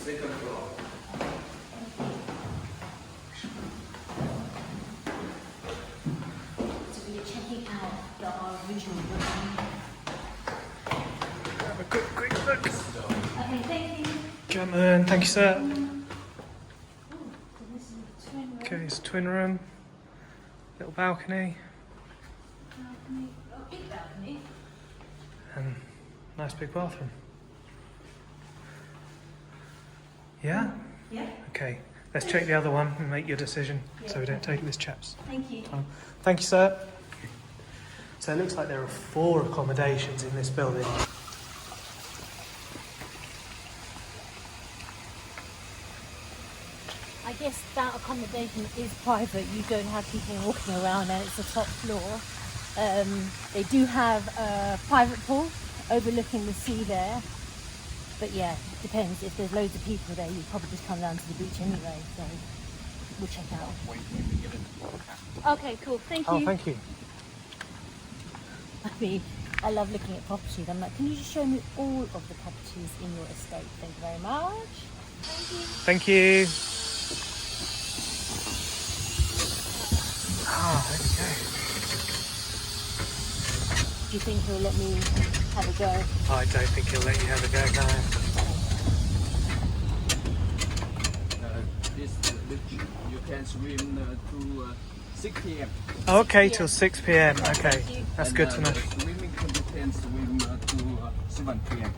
second floor. So we're checking out our original room. Have a quick look. Okay, thank you. Come on, thank you, sir. Oh, so this is a twin room. Okay, it's a twin room, little balcony, Balcony. Oh, big balcony. and nice big bathroom. Yeah? Yeah. Okay, let's check the other one and make your decision so we don't take this chap's Thank you. time. Thank you, sir. So it looks like there are 4 accommodations in this building. I guess that accommodation is private. You don't have people walking around, and it's the top floor. They do have a private pool overlooking the sea there. But yeah, it depends. If there's loads of people there, you probably just come down to the beach anyway. So we'll check out. Okay, cool. Thank you. Oh, thank you. I mean, I love looking at properties. I'm like, can you just show me all of the properties in your estate? Thank you very much. Thank you. Thank you. Ah, there we go. Do you think he'll let me have a go? I don't think he'll let you have a go now. This you can swim to 6 p.m. Oh, okay, till 6 p.m. Okay, Thank you. that's good to know. Swimming can swim to 7 p.m.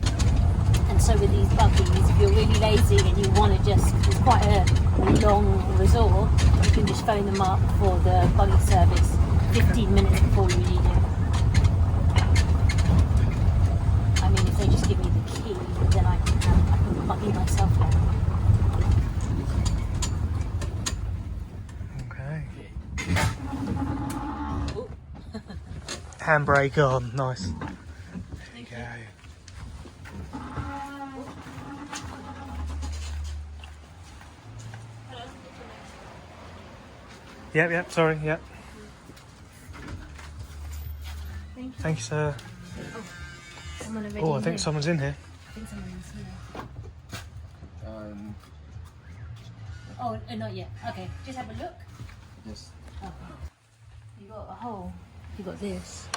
And so with these buggies, if you're really lazy and you want to just, it's quite a long resort, you can just phone them up for the buggy service 15 minutes before you leave. I mean, if they just give me the key, then I can buggy myself there. Okay. Handbrake on, nice. There you go. Yep, sorry, yep. Thank you. Thank you, sir. Someone already Oh, I in think here. someone's in here. I think someone's here. Um, Oh, not yet. Okay, just have a look. yes. Oh. You got a hole. You got this.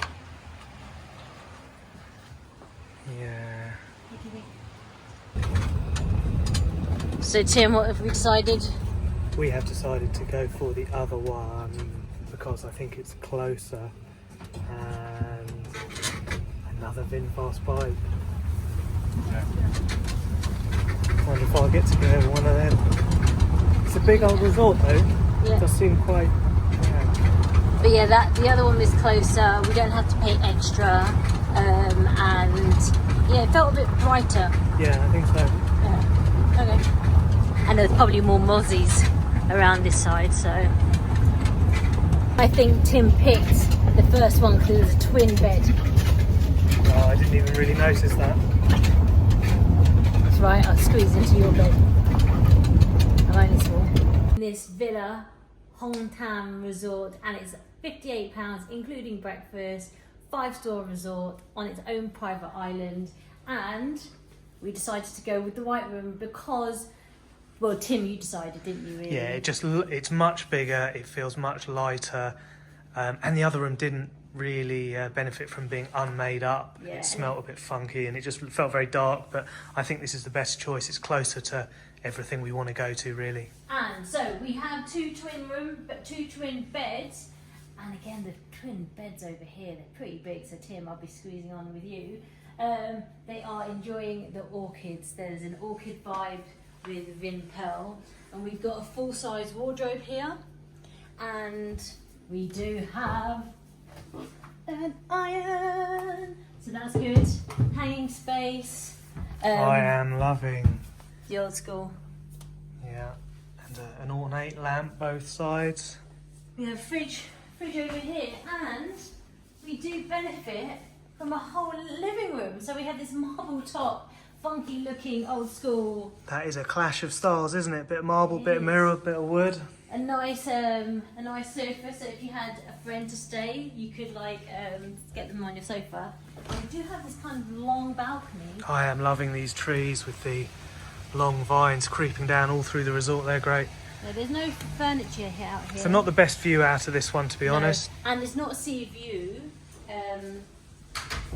Yeah. So Tim, what have we decided? We have decided to go for the other one because I think it's closer and another VinFast bike. Wonder if I'll get to go one of them. It's a big old resort though. Yeah. It does seem quite. Yeah. But yeah, the other one was closer. We don't have to pay extra, and yeah, it felt a bit brighter. Yeah, I think so. Yeah. Okay. And there's probably more mozzies around this side, so I think Tim picked the first one because it was a twin bed. Oh, I didn't even really notice that. That's right. I'll squeeze into your bed. I'm only small. This villa, Hon Tam resort, and it's £58 including breakfast, 5-star resort on its own private island, and we decided to go with the white room because, well, Tim, you decided, didn't you? Really? Yeah, it's much bigger. It feels much lighter, and the other room didn't really benefit from being unmade up. Yeah. It smelled a bit funky, and it just felt very dark. But I think this is the best choice. It's closer to everything we want to go to, really. And so we have two twin beds, and again the twin beds over here, they're pretty big. So Tim, I'll be squeezing on with you. They are enjoying the orchids. There's an orchid vibe with Vin Pearl, and we've got a full-size wardrobe here, and we do have an iron, so that's good. Hanging space. I am loving. The old school. Yeah, and an ornate lamp both sides. We have fridge over here, and we do benefit from a whole living room. So we have this marble top, funky looking old school. That is a clash of styles, isn't it? Bit of marble, bit of mirror, bit of wood. A nice sofa. So if you had a friend to stay, you could get them on your sofa. And we do have this kind of long balcony. I am loving these trees with the long vines creeping down all through the resort. They're great. No, there's no furniture here out here. So not the best view out of this one, to be honest. And it's not a sea view.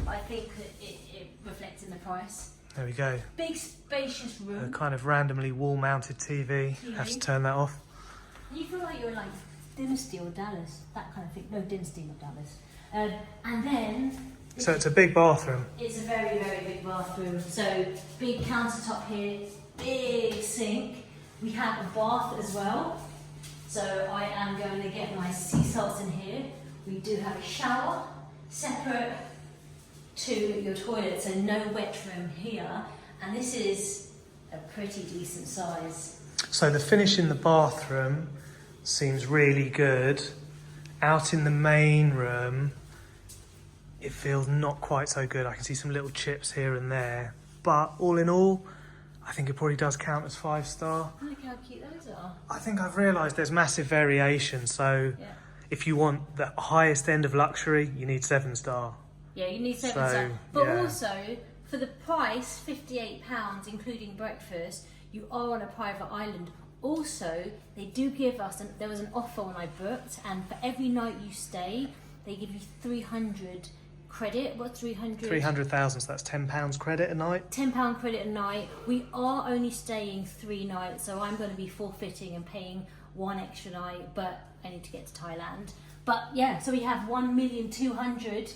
I think that it reflects in the price. There we go. Big spacious A room. kind of randomly wall-mounted TV. Have to turn that off. You feel like you're in like Dynasty or Dallas, that kind of thing. No, Dynasty, not Dallas. And then... So it's a big bathroom. It's a very, very big bathroom. So big countertop here, big sink. We have a bath as well. So I am going to get my sea salts in here. We do have a shower, separate to your toilet, so no wet room here. And this is a pretty decent size. So the finish in the bathroom seems really good. Out in the main room, it feels not quite so good. I can see some little chips here and there. But all in all, I think it probably does count as 5-star. Look how cute those are. I think I've realised there's massive variation. So Yeah. if you want the highest end of luxury, you need 7-star. Yeah, you need 7 So, star. But yeah. also, for the price, £58, including breakfast, you are on a private island. Also, they do give us, there was an offer when I booked, and for every night you stay, they give you 300 credit. What's 300? 300,000, so that's £10 credit a night. £10 credit a night. We are only staying 3 nights, so I'm going to be forfeiting and paying 1 extra night, but I need to get to Thailand. But yeah, so we have 1,200,000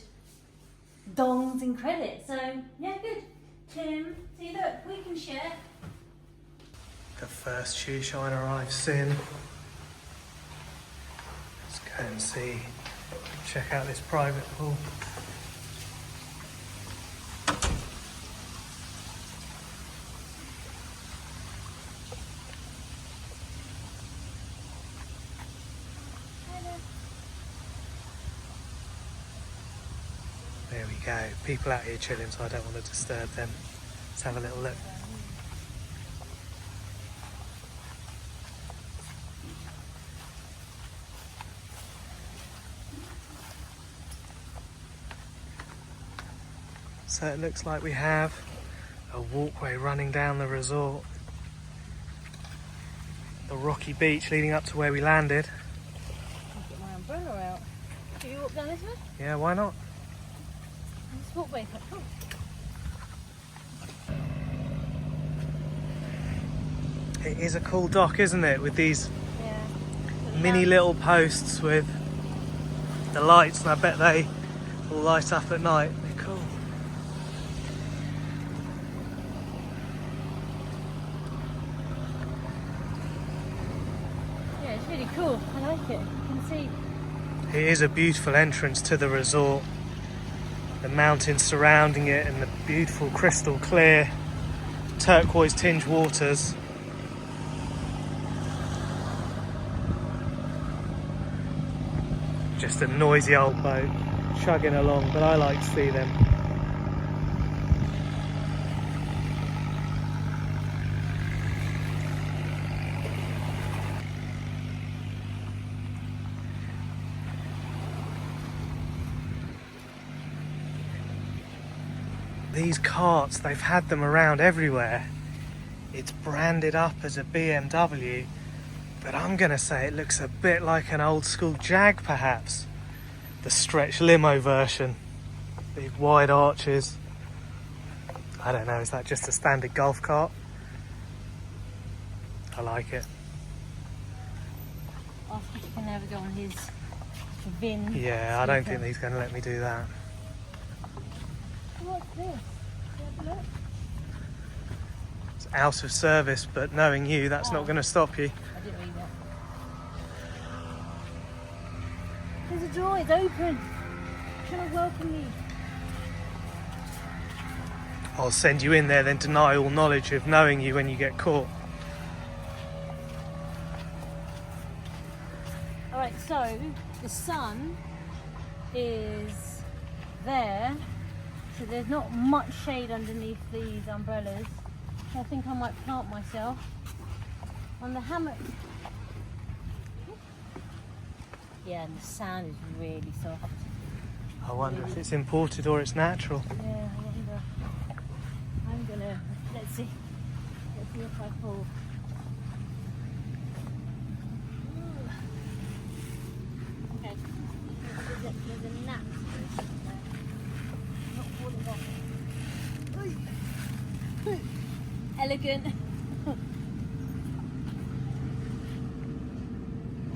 dongs in credit. So yeah, good. Tim, see, look, we can share. The first shoe shiner I've seen. Let's go and see. Check out this private pool. There we go. People out here chilling, so I don't want to disturb them. Let's have a little look. So it looks like we have a walkway running down the resort. The rocky beach leading up to where we landed. I'll get my umbrella out. Should we walk down this way? Yeah, why not? Let's walk way up. Come. It is a cool dock, isn't it? With these Yeah. mini little posts with the lights, and I bet they will light up at night. They're cool. Yeah, it's really cool. I like it. You can see. It is a beautiful entrance to the resort. The mountains surrounding it and the beautiful crystal clear turquoise tinged waters. Just a noisy old boat chugging along, but I like to see them. These carts, they've had them around everywhere. It's branded up as a BMW, but I'm gonna say it looks a bit like an old school Jag perhaps. The stretch limo version. Big wide arches. I don't know, is that just a standard golf cart? I like it. I think you can never go on his VIN. Yeah, I don't think he's gonna let me do that. What's this? Have a look. It's out of service, but knowing you, that's not gonna stop you. I didn't read that. There's a door, it's open. Trying to welcome you. I'll send you in there, then deny all knowledge of knowing you when you get caught. Alright, so the sun is there, so there's not much shade underneath these umbrellas. I think I might plant myself on the hammock. Yeah, and the sand is really soft. I wonder if it's imported or it's natural. Yeah, I wonder. I'm gonna, let's see. Let's see if I fall. Okay. There's a nap there. Not falling off. Elegant.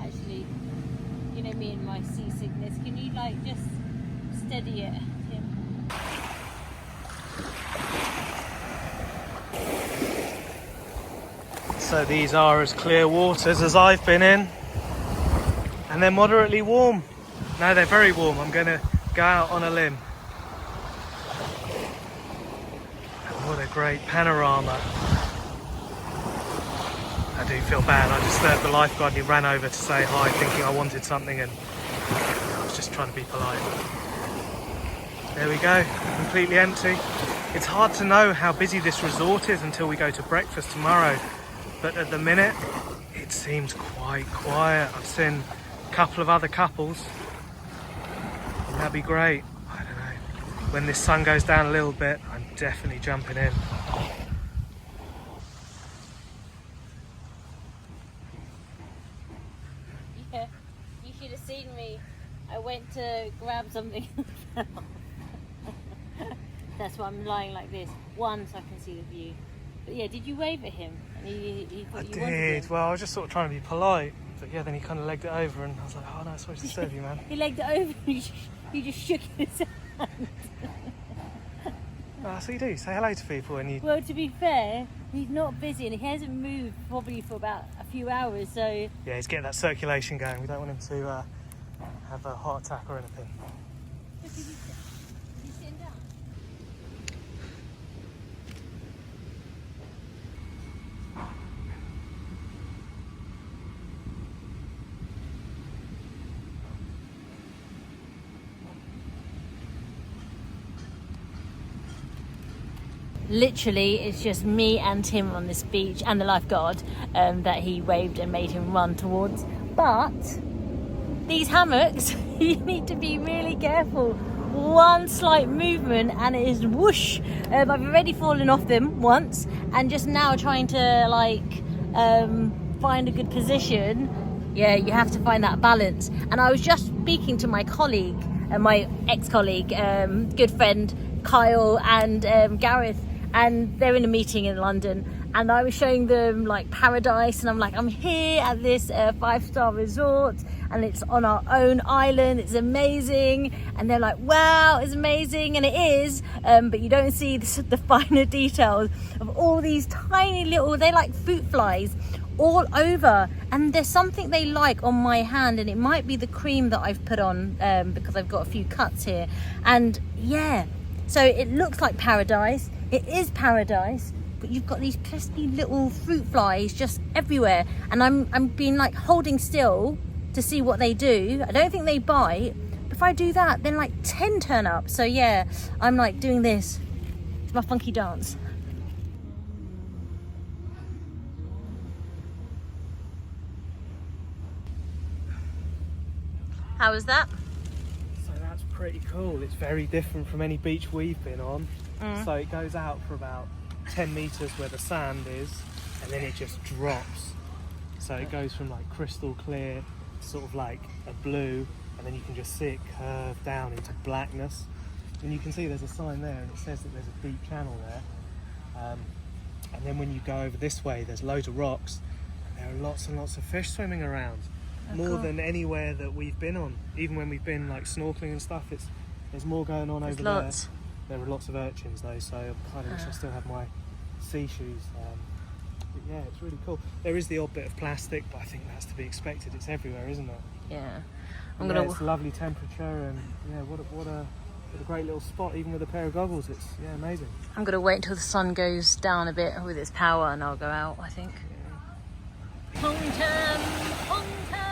Actually, you know me and my seasickness. Can you like just steady it, Tim? So these are as clear waters as I've been in, and they're moderately warm. No, they're very warm. I'm going to go out on a limb. And what a great panorama. I do feel bad. I disturbed the lifeguard and he ran over to say hi, thinking I wanted something, and I was just trying to be polite. There we go, completely empty. It's hard to know how busy this resort is until we go to breakfast tomorrow, but at the minute it seems quite quiet. I've seen a couple of other couples. That'd be great. I don't know. When this sun goes down a little bit, I'm definitely jumping in. Yeah, you should have seen me. I went to grab something. That's why I'm lying like this. One, so I can see the view. But yeah, did you wave at him? And he thought you wanted him? Well, I was just sort of trying to be polite. But yeah, then he kind of legged it over and I was like, oh no, sorry to disturb you, man. He legged it over and you just shook his hand. That's what you do, say hello to people and you... Well, to be fair, he's not busy and he hasn't moved probably for about a few hours, so... Yeah, he's getting that circulation going. We don't want him to have a heart attack or anything. Look, is he sitting down? Literally, it's just me and Tim on this beach and the lifeguard that he waved and made him run towards. But these hammocks, you need to be really careful. One slight movement and it is whoosh. I've already fallen off them once and just now trying to like find a good position. Yeah, you have to find that balance. And I was just speaking to my colleague, my ex-colleague, good friend Kyle and Gareth, and they're in a meeting in London, and I was showing them like paradise, and I'm like, I'm here at this 5-star resort and it's on our own island, it's amazing. And they're like, wow, it's amazing, and it is, but you don't see the finer details of all these tiny little, they're like fruit flies all over, and there's something they like on my hand, and it might be the cream that I've put on because I've got a few cuts here. And yeah, so it looks like paradise. It is paradise, but you've got these pesky little fruit flies just everywhere. And I'm being like holding still to see what they do. I don't think they bite. But if I do that, then like 10 turn up. So yeah, I'm like doing this. It's my funky dance. How was that? So that's pretty cool. It's very different from any beach we've been on. So it goes out for about 10 meters where the sand is, and then it just drops. So it goes from like crystal clear to sort of like a blue, and then you can just see it curve down into blackness. And you can see there's a sign there and it says that there's a deep channel there. And then when you go over this way, there's loads of rocks, and there are lots and lots of fish swimming around. More than anywhere that we've been on. Even when we've been like snorkeling and stuff, there's more going on over there. There are lots of urchins though, so I kind of wish I still had my sea shoes. But yeah, it's really cool. There is the odd bit of plastic, but I think that's to be expected. It's everywhere, isn't it? Yeah. It's lovely temperature, and yeah, what a great little spot. Even with a pair of goggles, it's amazing. I'm gonna wait until the sun goes down a bit with its power, and I'll go out, I think. Hon Tam, Hon Tam.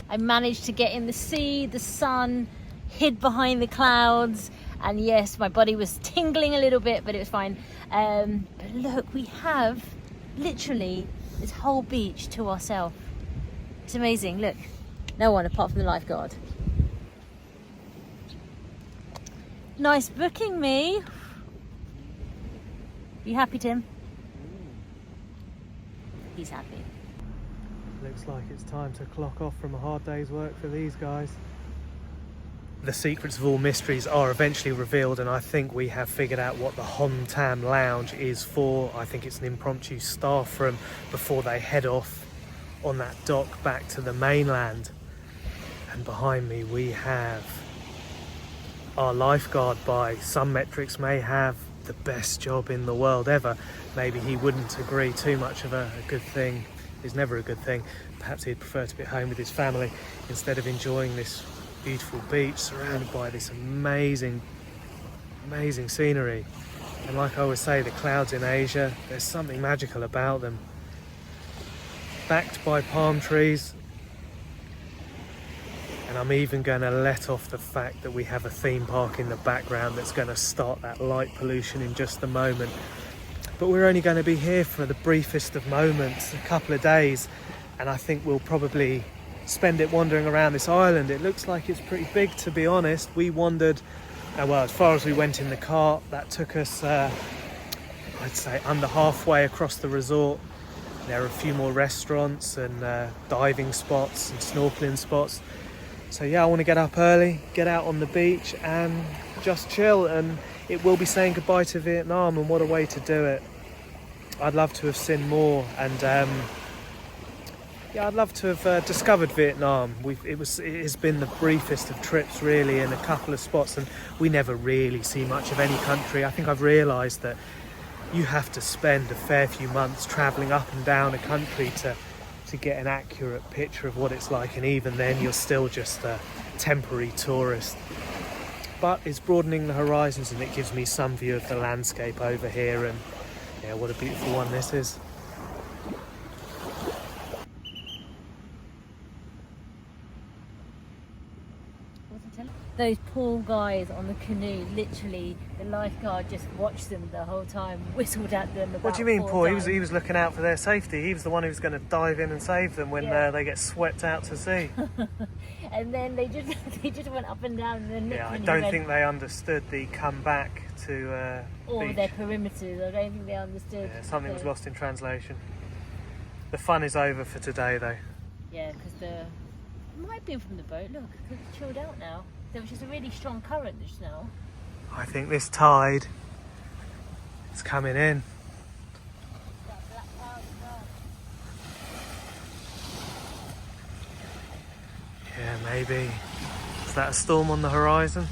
I managed to get in the sea, the sun, hid behind the clouds, and yes, my body was tingling a little bit, but it was fine. But look, we have literally this whole beach to ourselves. It's amazing, look. No one apart from the lifeguard. Nice booking, me. You happy, Tim? He's happy. Looks like it's time to clock off from a hard day's work for these guys. The secrets of all mysteries are eventually revealed, and I think we have figured out what the Hon Tam lounge is for. I think it's an impromptu staff room before they head off on that dock back to the mainland. And behind me we have our lifeguard. By some metrics may have the best job in the world ever. Maybe he wouldn't agree. Too much of a good thing is never a good thing. Perhaps he'd prefer to be at home with his family instead of enjoying this beautiful beach surrounded by this amazing scenery. And like I always say, the clouds in Asia, there's something magical about them. Backed by palm trees, and I'm even going to let off the fact that we have a theme park in the background that's going to start that light pollution in just a moment. But we're only going to be here for the briefest of moments, a couple of days, and I think we'll probably spend it wandering around this island. It looks like it's pretty big, to be honest. We wandered, well, as far as we went in the cart. That took us, I'd say, under halfway across the resort. There are a few more restaurants and diving spots and snorkeling spots. So yeah, I want to get up early, get out on the beach and just chill. And it will be saying goodbye to Vietnam, and what a way to do it. I'd love to have seen more, and yeah, I'd love to have discovered Vietnam. It has been the briefest of trips, really, in a couple of spots, and we never really see much of any country. I think I've realised that you have to spend a fair few months travelling up and down a country to get an accurate picture of what it's like, and even then you're still just a temporary tourist. But it's broadening the horizons, and it gives me some view of the landscape over here, and yeah, what a beautiful one this is. Those poor guys on the canoe, literally, the lifeguard just watched them the whole time, whistled at them about What do you mean, 4 poor? times. He was looking out for their safety. He was the one who was going to dive in and save them when they get swept out to sea. And then they just went up and down. And then Yeah, I don't think they understood the come back to all beach. their perimeters. I don't think they understood. Yeah, something was lost in translation. The fun is over for today, though. Yeah, because it might be from the boat. Look, because it's chilled out now. There was just a really strong current just now. I think this tide is coming in. That black cloud as well. Yeah, maybe. Is that a storm on the horizon?